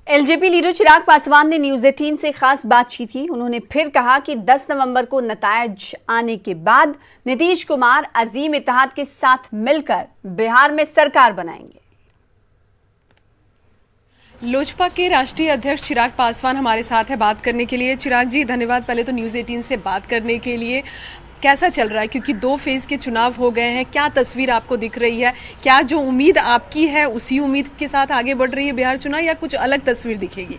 LJP leader Chirag Paswan ने news 18 से खास बातचीत की। उन्होंने फिर कहा कि 10 नवंबर को नतायज आने के बाद नीतीश कुमार अजीम इत्तेहाद के साथ मिलकर बिहार में सरकार बनाएंगे। लोजपा के राष्ट्रीय अध्यक्ष चिराग पासवान हमारे साथ है बात करने के लिए। चिराग जी धन्यवाद पहले तो न्यूज 18 से बात करने के लिए। कैसा चल रहा है, क्योंकि 2 फेज के चुनाव हो गए हैं, क्या तस्वीर आपको दिख रही है? क्या जो उम्मीद आपकी है उसी उम्मीद के साथ आगे बढ़ रही है बिहार चुनाव, या कुछ अलग तस्वीर दिखेगी?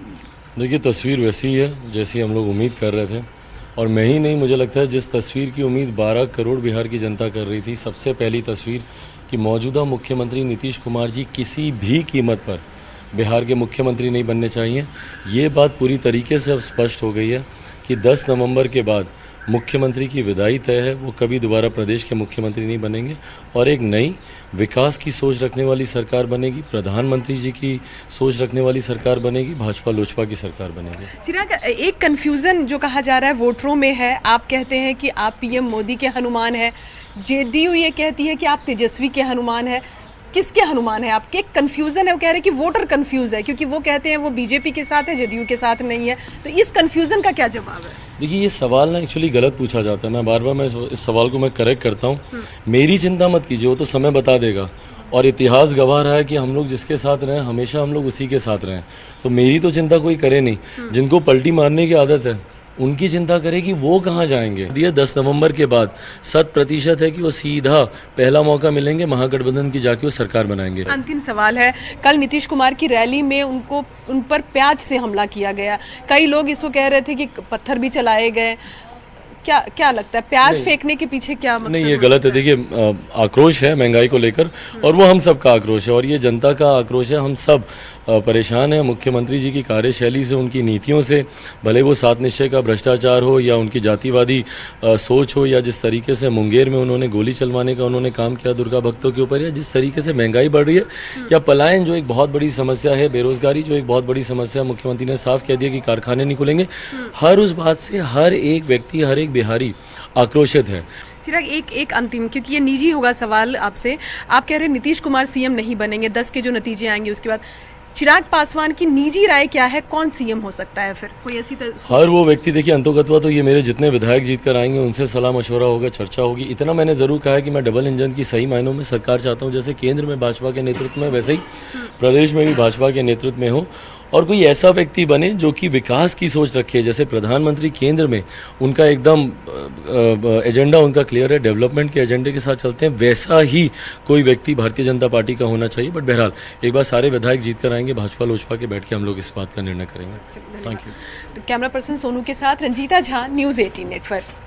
देखिए, तस्वीर वैसी है जैसी हम लोग उम्मीद कर रहे थे, और मैं ही नहीं, मुझे लगता है जिस तस्वीर की उम्मीद 12 करोड़ बिहार की जनता कर रही थी। सबसे पहली तस्वीर कि मौजूदा मुख्यमंत्री नीतीश कुमार जी किसी भी कीमत पर बिहार के मुख्यमंत्री नहीं बनने चाहिए। ये बात पूरी तरीके से अब स्पष्ट हो गई है कि 10 नवंबर के बाद मुख्यमंत्री की विदाई तय है। वो कभी दोबारा प्रदेश के मुख्यमंत्री नहीं बनेंगे और एक नई विकास की सोच रखने वाली सरकार बनेगी। प्रधानमंत्री जी की सोच रखने वाली सरकार बनेगी। भाजपा लोजपा की सरकार बनेगी। चिराग, एक कंफ्यूजन जो कहा जा रहा है वोटरों में है। आप कहते हैं कि आप पीएम मोदी के हनुमान हैं, जेडीयू ये कहती है कि आप तेजस्वी के हनुमान है। किसके हनुमान है आपके? कंफ्यूजन है, वो कह रहे हैं कि वोटर कंफ्यूज है, क्योंकि वो कहते हैं वो बीजेपी के साथ है, जेडीयू के साथ नहीं है। तो इस कंफ्यूजन का क्या जवाब है? देखिए, ये सवाल ना एक्चुअली गलत पूछा जाता है। मैं बार बार मैं इस सवाल को मैं करेक्ट करता हूँ। मेरी चिंता मत कीजिए, वो तो समय बता देगा, और इतिहास गवाह रहा है कि हम लोग जिसके साथ रहें हमेशा हम लोग उसी के साथ रहें। तो मेरी तो चिंता कोई करे नहीं। जिनको पलटी मारने की आदत है उनकी चिंता करे कि वो कहाँ जाएंगे। ये 10 नवंबर के बाद 100% है कि वो सीधा पहला मौका मिलेंगे महागठबंधन की, जाके वो सरकार बनाएंगे। अंतिम सवाल है, कल नीतीश कुमार की रैली में उन पर प्याज से हमला किया गया। कई लोग इसको कह रहे थे कि पत्थर भी चलाए गए। क्या लगता है, प्याज फेंकने के पीछे क्या मतलब? नहीं, ये गलत है। देखिए, आक्रोश है महंगाई को लेकर, और वो हम सब का आक्रोश है, और ये जनता का आक्रोश है। हम सब परेशान हैं मुख्यमंत्री जी की कार्यशैली से, उनकी नीतियों से। भले वो 7 निश्चय का भ्रष्टाचार हो, या उनकी जातिवादी सोच हो, या जिस तरीके से मुंगेर में उन्होंने गोली चलवाने का उन्होंने काम किया दुर्गा भक्तों के ऊपर, या जिस तरीके से महंगाई बढ़ रही है, या पलायन जो एक बहुत बड़ी समस्या है, बेरोजगारी जो एक बहुत बड़ी समस्या है। मुख्यमंत्री ने साफ कह दिया कि कारखाने नहीं खुलेंगे। हर उस बात से हर एक व्यक्ति, हर एक बिहारी आक्रोशित है। चिराग, एक अंतिम, क्योंकि ये निजी होगा सवाल आपसे। आप कह रहे हैं नीतीश कुमार सीएम नहीं बनेंगे, 10 के जो नतीजे आएंगे उसके बाद। चिराग पासवान की निजी राय क्या है, कौन सीएम हो सकता है फिर? कोई ऐसी हर वो व्यक्ति, देखिए अंतोगत्वा तो ये मेरे जितने विधायक जीत कर आएंगे उनसे सलाह मशवरा होगा, चर्चा होगी। इतना मैंने जरूर कहा है कि मैं डबल इंजन की सही मायनों में सरकार चाहता हूँ। जैसे केंद्र में भाजपा के नेतृत्व में, वैसे ही प्रदेश में भी भाजपा के नेतृत्व में हो, और कोई ऐसा व्यक्ति बने जो कि विकास की सोच रखे। जैसे प्रधानमंत्री केंद्र में उनका एकदम एजेंडा उनका क्लियर है, डेवलपमेंट के एजेंडे के साथ चलते हैं, वैसा ही कोई व्यक्ति भारतीय जनता पार्टी का होना चाहिए। बट बहरहाल एक बार सारे विधायक जीत कर आएंगे, भाजपा लोजपा के बैठ के हम लोग इस बात का निर्णय करेंगे। Thank you. तो कैमरा पर्सन सोनू के साथ रंजीता झा, न्यूज 18 नेटवर्क।